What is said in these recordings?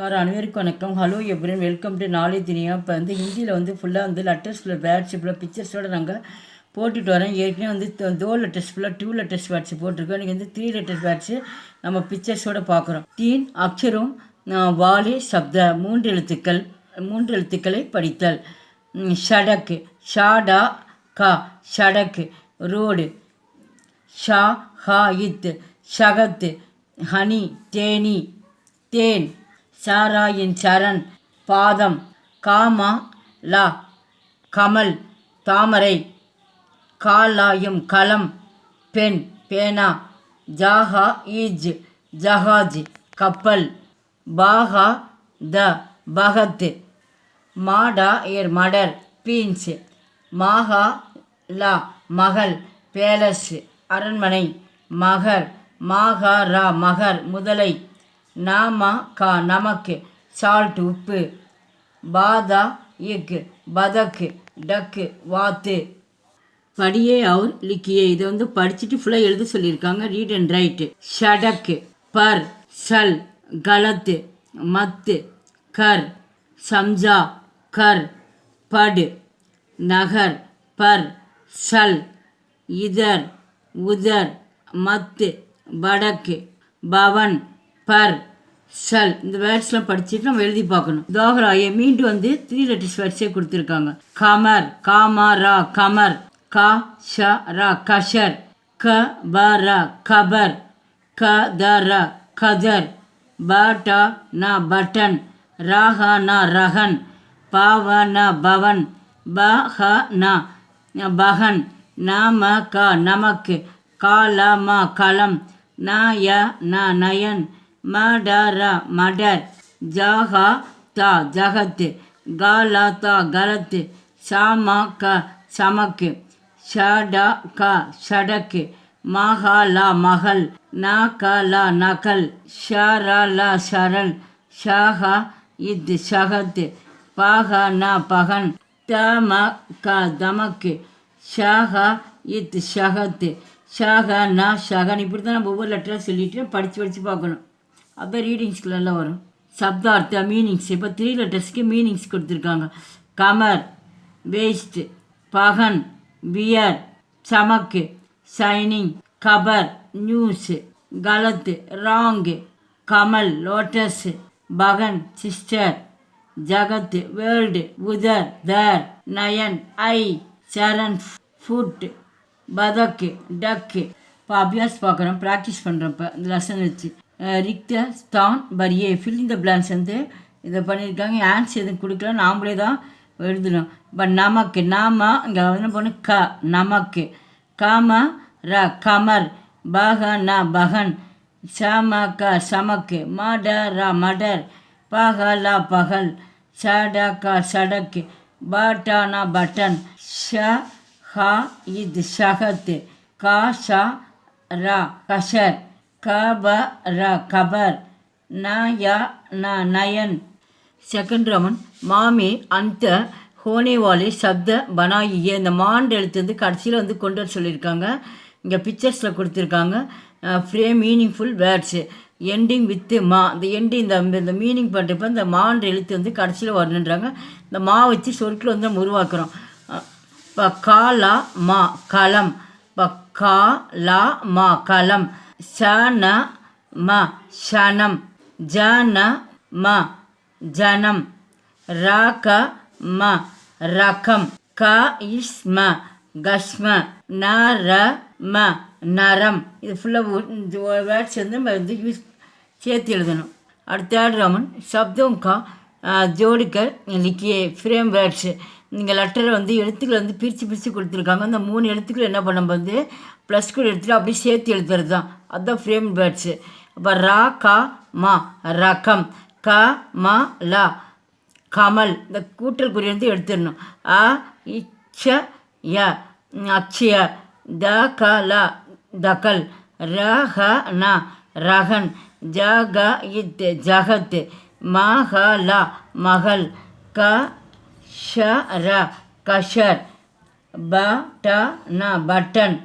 அனைவருக்கும் வணக்கம். Hello everyone, welcome to knowledge Iniya. இப்போ வந்து ஹிந்தியில் வந்து ஃபுல்லாக வந்து லெட்டர்ஸ் ஃபுல்லாக வேர்ட்ஸ் ஃபுல்லாக பிக்சர்ஸோடு நாங்கள் போட்டுட்டு வரேன். ஏற்கனவே வந்து தோ லெட்டர்ஸ் ஃபுல்லாக 2 லெட்டர்ஸ் வேர்ட்ஸ் போட்டிருக்கோம். இன்றைக்கி வந்து 3 லெட்டர்ஸ் வேர்ட்ஸு நம்ம பிக்சர்ஸோடு பார்க்குறோம். தீன் அக்ஷரும் வாலி சப்த 3 எழுத்துக்களை படித்தல். ஷடக் ஷாடா கா ஷடக் ரோடு. ஷா ஹா இத் ஷகத் ஹனி தேனி தேன். சாராயின் சரண் பாதம். காமா லா கமல் தாமரை. காலாயும் களம் பெண் பேனா. ஜாஹா ஈஜ் ஜஹாஜ் கப்பல். பாகா த பகத் மாடா ஏர் மடர் பீன்ஸ். மாகா லா மகள் பேலஸ் அரண்மனை. மகர் மாகா ரா மகர் முதலை. நாமா கா நமக்கு சால்ட் உப்பு. பாதா இக் பதக்கு டக்கு வாத்து. படியே அவர் லிக்கியே இதை வந்து படிச்சுட்டு ஃபுல்லாக எழுத சொல்லியிருக்காங்க. Read and write. ஷடக்கு பர் சல் கலத்து மத்து கர் சம்ஜா கர் படு. நகர் பர் சல் இதர் உதர் மத்து வடக்கு. பவன் பர் சல். இந்த வேர்ட்ஸ்லாம் படிச்சுட்டு நம்ம எழுதி பார்க்கணும். தோஹராயை மீண்டும் வந்து 3 லெட்டர்ஸ் வேர்ட்ஸே கொடுத்துருக்காங்க. கமர் காமா ரா கமர். கா ஷ ரா கஷர். க ப ரா கபர். க த ரா கதர். பட்டா நா பட்டன். ராஹா நா ரஹன். பாவ நா பவன். பஹ நா பகன். நாம கா நமக்கு. காலா மா களம். நாய நா நயன். மடரா மடர். ஜாஹா தா ஜகத். காலா தா கலத்து. சாமா க சமக்கு. ஷடா க ஷடக்கு. மகா லா மகள். நா க லா நகல். ஷரா லா ஷரல். ஷாஹா இத் ஷகத். பாகா நா பகன். தம க தமக்கு. ஷாஹா இத் ஷகத். ஷாகா நா ஷகன். இப்படி தான் நம்ம ஒவ்வொரு லெட்டராக சொல்லிட்டு படித்து பார்க்கணும். அப்போ ரீடிங்ஸ்குள்ளெல்லாம் வரும். சப்தார்த்த மீனிங்ஸ். இப்போ 3 லெட்டர்ஸ்க்கு மீனிங்ஸ் கொடுத்துருக்காங்க. கமர் வேஸ்ட். பகன் வியர் சமக்கு ஷைனிங். கபர் நியூஸ். கலத்து ராங்கு. கமல் லோட்டஸ். பகன் சிஸ்டர். ஜகத் வேர்ல்டு. உதர் தர். நயன் ஐ. சரண் ஃபுட். பதக்கு டக்கு. இப்போ அபியாஸ் பார்க்குறோம், ப்ராக்டிஸ் பண்ணுறோம். இப்போ இந்த லெசன் வச்சு ரிக்த ஸ்தான் பரியே ஃபில் இந்த பிளான்ஸ் வந்து இதை பண்ணியிருக்காங்க. ஆன்சர் எதுவும் கொடுக்கல, நாமளே தான் எழுதணும். இப்போ நமக்கு நாம இங்கே என்ன பண்ணு க நமக்கு. காம ர கமர். பக ந பகன். சம க சமக்கு. மட ர மடர். பக ல பகல். சட க சடக்கு. பட்டா ந பட்டன். ஷ ஹா இது ஷகத். கா ஷா ரா கஷர். கப ர கபர். நய ந நயன். செகண்ட் ரமன் மாமி அந்த ஹோனே வாலே சப்த பனாயியே. இந்த மாண்டு எழுத்து வந்து கடைசியில் வந்து கொண்டு வர சொல்லியிருக்காங்க. இங்கே பிக்சர்ஸில் கொடுத்துருக்காங்க. Frame meaningful words ending with மா. இந்த எண்டு இந்த மீனிங் பண்ணுறப்ப இந்த மாண்டு எழுத்து வந்து கடைசியில் வரணுன்றாங்க. இந்த மா வச்சு சொற்களை வந்து நம்ம உருவாக்குறோம். இப்போ காலா மா களம். இப்போ காலா மா களம். சன ம ஷனம். ஜன ம ஜனம். ரக ம ரகம். க இஸ்ம கஸ்ம. நர ம நரம். இது ஃபுல்லாக வேர்ட்ஸ் வந்து நம்ம வந்து யூஸ் சேர்த்து எழுதணும். அடுத்த ராமன் சப்தம் கா ஜோடிக்கர் லிக்கியே ஃப்ரேம் வேர்ட்ஸு. நீங்கள் லெட்டரை வந்து எழுத்துக்களை வந்து பிரித்து கொடுத்துருக்காங்க. அந்த 3 எழுத்துக்கள் என்ன பண்ண வந்து ப்ளஸ் கூட எடுத்துகிட்டு அப்படியே சேர்த்து எழுதுறது தான். அதுதான் ஃப்ரேம் வேர்ட்ஸு. அப்போ ரா கா மா ரகம். க ம லா கமல். இந்த கூட்டல் குறி வந்து எடுத்துடணும். அ இச்ச ய அக்ஷய. த க ல தகல். ர ஹ ந ரகன். ஜ க இத் ஜகத். ம ஹ லா மகள். க ஷ ர கஷர். ப ட ந பட்டன்.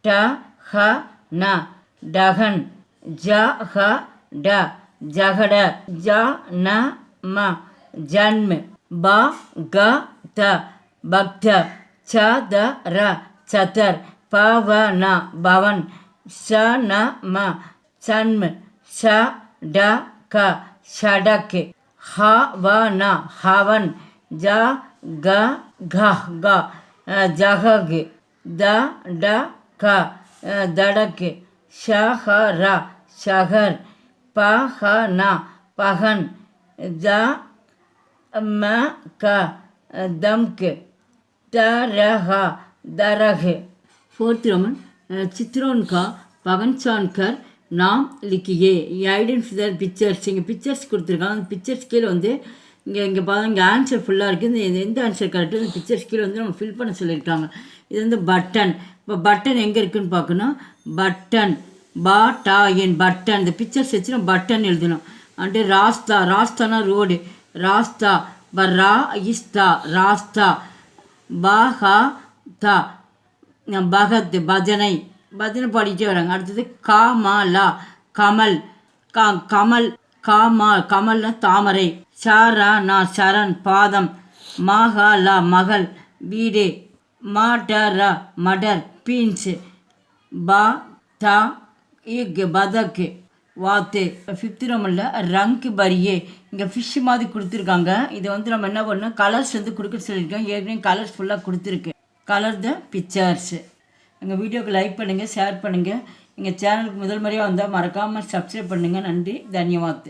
ட ஹ ந டகன். ஜ ஹ ட ஜகட ஜ ந ம ஜன்ம ப க த பக்த ச த ர சதர் ப வ ந பவன் ச ந ம சன்ம ச ட க ஷடக் ஹ வ ந ஹவன் ஜ க घ ग जगग द ड क दड़क श ह र शहर प ह न पहन द म क दमक द र ह दरग फोर्थ रोमन चित्रों का पगनचान कर नाम लिखिए ஐடென்டிஃபை பிக்சர்ஸ் இங்கே பிக்சர்ஸ் கொடுத்துருக்காங்க அந்த பிக்சர்ஸ் கீழே வந்து இங்கே பாருங்க இங்கே ஆன்சர் ஃபுல்லாக இருக்குது இந்த எந்த ஆன்சர் கரெக்டாக இந்த பிக்சர்ஸ் கீழே வந்து நம்ம ஃபில் பண்ண சொல்லியிருக்காங்க இது வந்து பட்டன் இப்போ பட்டன் எங்கே இருக்குதுன்னு பார்க்கணும் பட்டன் பா டா என் பட்டன் இந்த பிக்சர்ஸ் வச்சு நம்ம பட்டன் எழுதணும் அண்டு ராஸ்தா ராஸ்தானா ரோடு ராஸ்தா ரா இஸ்தா ராஸ்தா பாஹா தா பகத் பஜனை பஜனை பாடிட்டே வராங்க அடுத்தது காமலா கமல் கமல் கமல்னா தாமரை ஷாரானா சரண் பாதம் மாகாலா மகள் வீடு மாடரா மடர் பீன்ஸ் பா தா இக் பதக்கு வாத்து ஃபிஃப்த் ரோமனில் ரங்கு பரியே இங்கே ஃபிஷ் மாதிரி கொடுத்துருக்காங்க இதை வந்து நம்ம என்ன பண்ணோம் கலர்ஸ் வந்து கொடுக்க சொல்லியிருக்கோம் ஏற்கனவே கலர்ஸ் ஃபுல்லாக கொடுத்துருக்கு கலர் த பிக்சர்ஸ் எங்கள் வீடியோக்கு லைக் பண்ணுங்கள் ஷேர் பண்ணுங்கள் எங்கள் சேனலுக்கு முதல் முறையாக வந்தால் மறக்காமல் சப்ஸ்கிரைப் பண்ணுங்கள் நன்றி தன்யவாத்